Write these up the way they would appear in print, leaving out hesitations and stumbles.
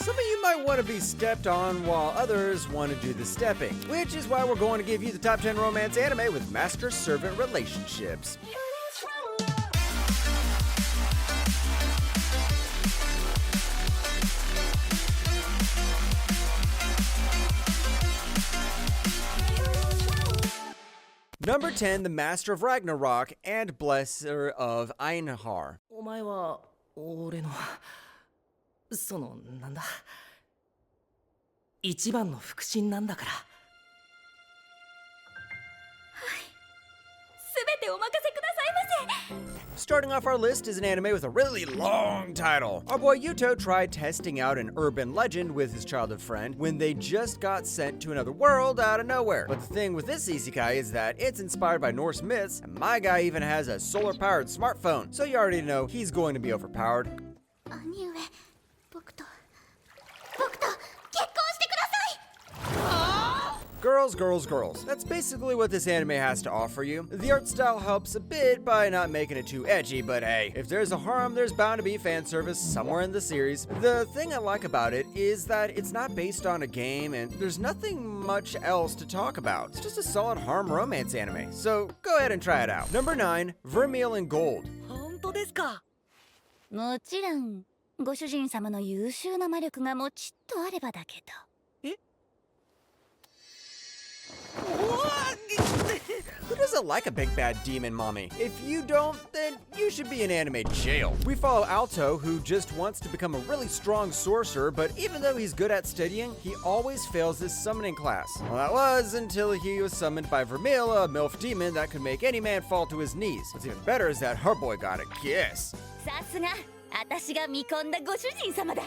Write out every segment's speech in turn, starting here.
Some of you might want to be stepped on while others want to do the stepping, which is why we're going to give you the top 10 romance anime with master-servant relationships. Number 10, the Master of Ragnarok and Blesser of Einhar. お前は俺のなんだ一番の腹心なんだから。はい、すべてお任せくださいませ。 Starting off our list is an anime with a really long title. Our boy Yuto tried testing out an urban legend with his childhood friend when they just got sent to another world out of nowhere. But the thing with this isekai is that it's inspired by Norse myths, and my guy even has a solar-powered smartphone, so you already know he's going to be overpowered. 兄上、僕と結婚してください。 Girls, girls, girls. That's basically what this anime has to offer you. The art style helps a bit by not making it too edgy, but hey, if there's a harem, there's bound to be fan service somewhere in the series. The thing I like about it is that it's not based on a game and there's nothing much else to talk about. It's just a solid harem romance anime, so go ahead and try it out. Number 9, Vermeil in Gold. 本当ですか。もちろん、ご主人様の優秀な魔力がもちっとあればだけど。 Who doesn't like a big bad demon mommy? If you don't, then you should be in anime jail. We follow Alto, who just wants to become a really strong sorcerer, but even though he's good at studying, he always fails his summoning class. Well, that was until he was summoned by Vermeil, a MILF demon that could make any man fall to his knees. What's even better is that her boy got a kiss. さすが、私が見込んだご主人様だ。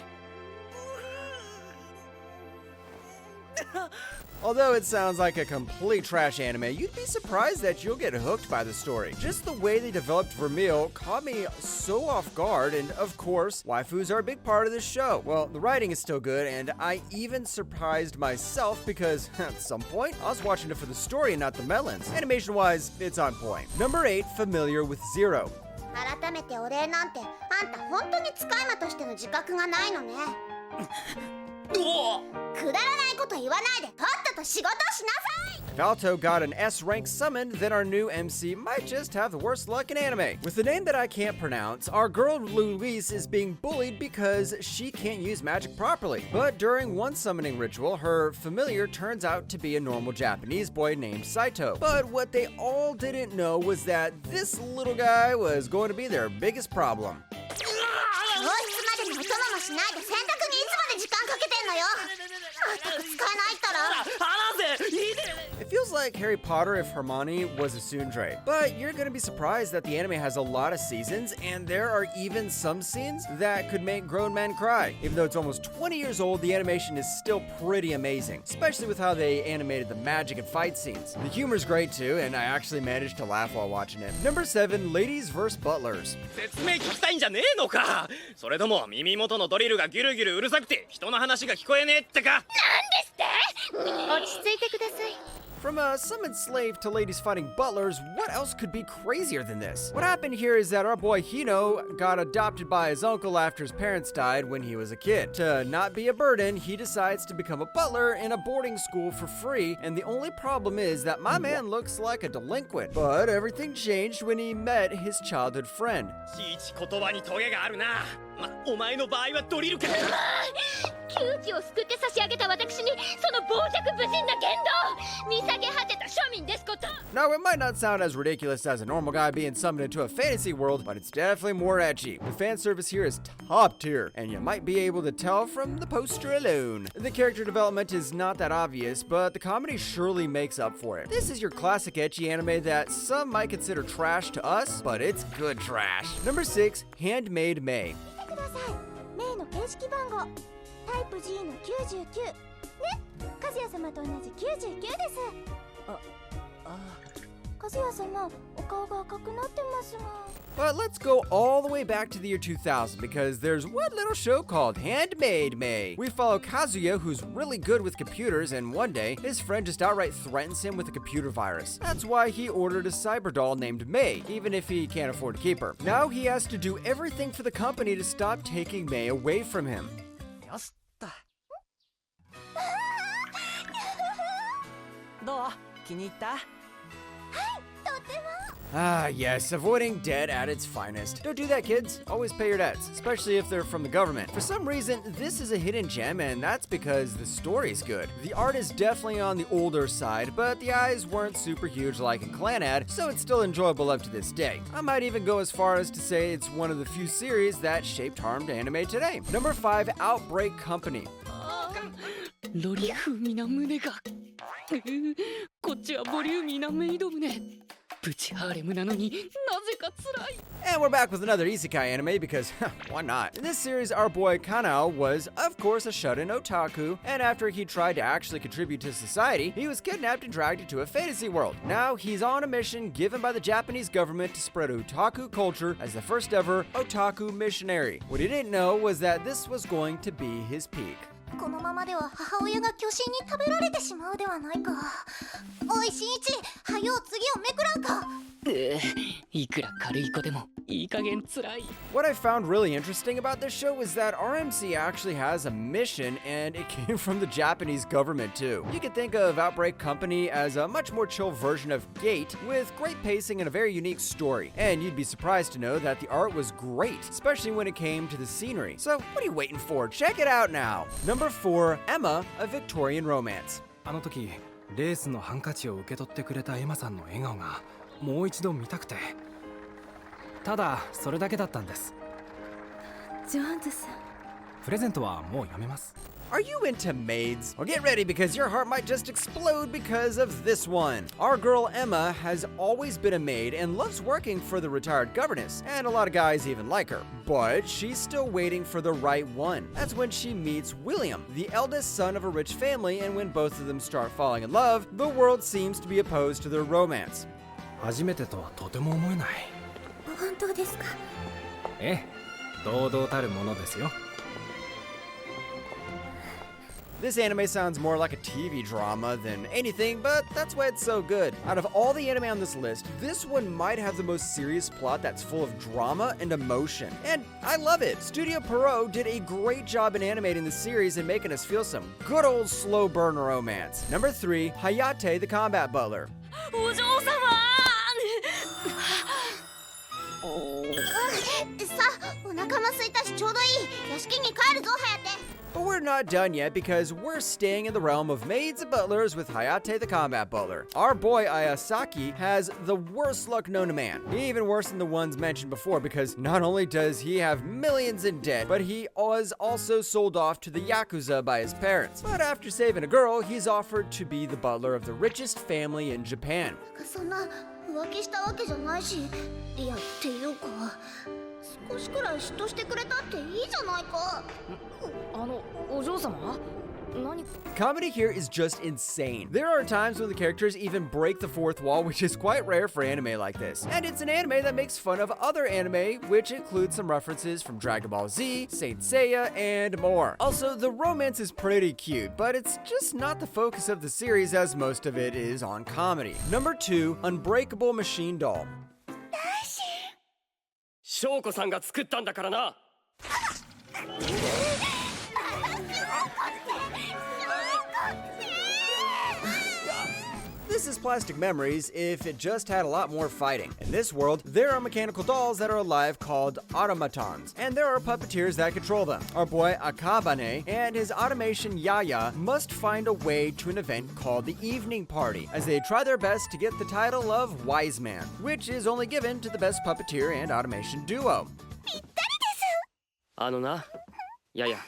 Although it sounds like a complete trash anime, you'd be surprised that you'll get hooked by the story. Just the way they developed Vermeil caught me so off guard, and of course, waifus are a big part of this show. Well, the writing is still good, and I even surprised myself because at some point, I was watching it for the story and not the melons. Animation-wise, it's on point. Number 8, Familiar with Zero. 改めてお礼なんて、あんた本当に使い魔としての自覚がないのね。くだらないこと言わないでとっとと仕事しなさい。 If Alto got an S rank summon, then our new MC might just have the worst luck in anime. With a name that I can't pronounce, our girl Louise is being bullied because she can't use magic properly. But during one summoning ritual, her familiar turns out to be a normal Japanese boy named Saito. But what they all didn't know was that this little guy was going to be their biggest problem. 教室までのお供もしないで洗濯にいつまで時間かけてんのよ。まったく使えないったら。 It feels like Harry Potter if Hermione was a tsundere. But you're gonna be surprised that the anime has a lot of seasons, and there are even some scenes that could make grown men cry. Even though it's almost 20 years old, the animation is still pretty amazing, especially with how they animated the magic and fight scenes. The humor's great too, and I actually managed to laugh while watching it. Number 7, Ladies vs. Butlers. 説明聞きたいんじゃねえのか。それとも耳元のドリルがギュルギュルうるさくて人の話が聞こえねえってか。なんですって。落ち着いてください。 From a summoned slave to ladies fighting butlers, what else could be crazier than this? What happened here is that our boy Hino got adopted by his uncle after his parents died when he was a kid. To not be a burden, he decides to become a butler in a boarding school for free, and the only problem is that my man looks like a delinquent. But everything changed when he met his childhood friend. いち言葉にトゲがあるな。ま、お前の場合はドリルか。窮地を救って差し上げた私にその傍若無人な言動見下げ果てた庶民ですこと。 Now, it might not sound as ridiculous as a normal guy being summoned into a fantasy world, but it's definitely more edgy. The fan service here is top tier, and you might be able to tell from the poster alone. The character development is not that obvious, but the comedy surely makes up for it. This is your classic ecchi anime that some might consider trash to us, but it's good trash. Number 6, Handmaid May. ください。メイの形式番号タイプ G の99ね。和也様と同じ99です。和也様、お顔が赤くなってますが。 But let's go all the way back to the year 2000 because there's one little show called Handmaid May. We follow Kazuya, who's really good with computers, and one day, his friend just outright threatens him with a computer virus. That's why he ordered a cyber doll named May, even if he can't afford to keep her. Now he has to do everything for the company to stop taking May away from him. よし、た。どう？気に入った？Ah, yes, avoiding debt at its finest. Don't do that, kids. Always pay your debts, especially if they're from the government. For some reason, this is a hidden gem, and that's because the story's good. The art is definitely on the older side, but the eyes weren't super huge like in Clanad, so it's still enjoyable up to this day. I might even go as far as to say it's one of the few series that shaped harm to anime today. Number 5, Outbreak Company. ロリ風味な胸が。こっちはボリューミーなメイド胸。プチハーレムなのになぜか辛い。 And we're back with another isekai anime because, why not? In this series, our boy Kanao was, of course, a shut-in otaku, and after he tried to actually contribute to society, he was kidnapped and dragged into a fantasy world. Now, he's on a mission given by the Japanese government to spread otaku culture as the first ever otaku missionary. What he didn't know was that this was going to be his peak. このままでは母親が巨神に食べられてしまうではないか。おい新一、はよう次をめくらんか。いくら軽い子でもいい加減辛い。 What I found really interesting about this show is that RMC actually has a mission, and it came from the Japanese government too. You could think of Outbreak Company as a much more chill version of Gate, with great pacing and a very unique story. And you'd be surprised to know that the art was great, especially when it came to the scenery. So what are you waiting for? Check it out now. Number 4, Emma, a Victorian Romance. あの時レースのハンカチを受け取ってくれたエマさんの笑顔がもう一度見たくて、ただそれだけだったんです。ジョーンズさん。プレゼントはもうやめます。 Are you into maids? Well, get ready because your heart might just explode because of this one. Our girl Emma has always been a maid and loves working for the retired governess, and a lot of guys even like her. But she's still waiting for the right one. That's when she meets William, the eldest son of a rich family, and when both of them start falling in love, the world seems to be opposed to their romance. 初めてとはとても思えない。本当ですか。ええ、堂々たるものですよ。 This anime sounds more like a TV drama than anything, but that's why it's so good. Out of all the anime on this list, this one might have the most serious plot that's full of drama and emotion. And I love it! Studio Pierrot did a great job in animating the series and making us feel some good old slow burn romance. Number 3, Hayate the Combat Butler. お嬢様。さあ、お腹も空いたしちょうどいい。屋敷に帰るぞ、颯。 But we're not done yet because we're staying in the realm of maids and butlers with Hayate the Combat Butler. Our boy Ayasaki has the worst luck known to man. Even worse than the ones mentioned before because not only does he have millions in debt, but he was also sold off to the Yakuza by his parents. But after saving a girl, he's offered to be the butler of the richest family in Japan. そんな浮気したわけじゃないし、いやっていうか、少しくらい嫉妬してくれたっていいじゃないか。お嬢様？何？ Comedy here is just insane. There are times when the characters even break the fourth wall, which is quite rare for anime like this. And it's an anime that makes fun of other anime, which includes some references from Dragon Ball Z, Saint Seiya, and more. Also, the romance is pretty cute, but it's just not the focus of the series as most of it is on comedy. Number 2, Unbreakable Machine Doll. 翔子さんが作ったんだからな。 This is Plastic Memories if it just had a lot more fighting. In this world, there are mechanical dolls that are alive called automatons, and there are puppeteers that control them. Our boy Akabane and his automation Yaya must find a way to an event called the Evening Party, as they try their best to get the title of Wise Man, which is only given to the best puppeteer and automation duo. あのな、やや。はい。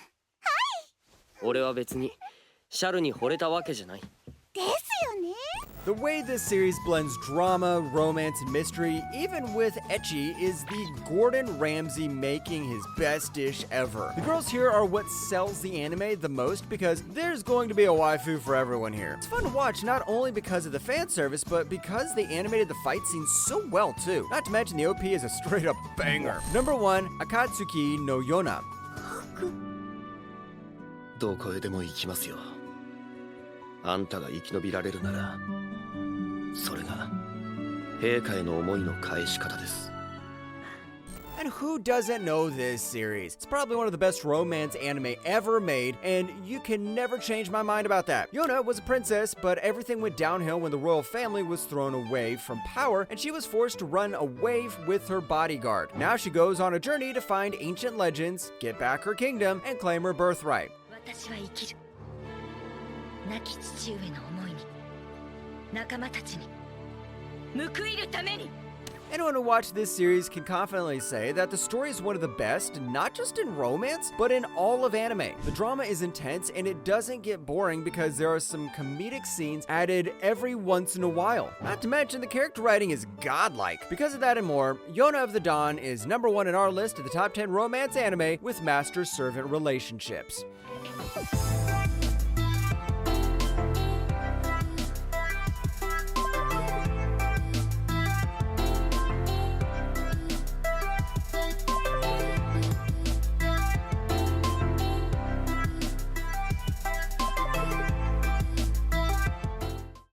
俺は別にシャルに惚れたわけじゃない。ですよね。 The way this series blends drama, romance, and mystery, even with ecchi, is the Gordon Ramsay making his best dish ever. The girls here are what sells the anime the most because there's going to be a waifu for everyone here. It's fun to watch not only because of the fan service, but because they animated the fight scenes so well too. Not to mention the OP is a straight up banger. Number 1, Akatsuki no Yona. どこへでも行きますよ。あんたが生き延びられるなら。 それが陛下への思いの返し方です。And who doesn't know this series? It's probably one of the best romance anime ever made, and you can never change my mind about that. Yona was a princess, but everything went downhill when the royal family was thrown away from power, and she was forced to run away with her bodyguard. Now she goes on a journey to find ancient legends, get back her kingdom, and claim her birthright. 私は生きる亡き父上の思いに仲間たちに報いるために Anyone who watched this series can confidently say that the story is one of the best, not just in romance, but in all of anime. The drama is intense and it doesn't get boring because there are some comedic scenes added every once in a while. Not to mention the character writing is godlike. Because of that and more, Yona of the Dawn is #1 in our list of the top 10 romance anime with master-servant relationships.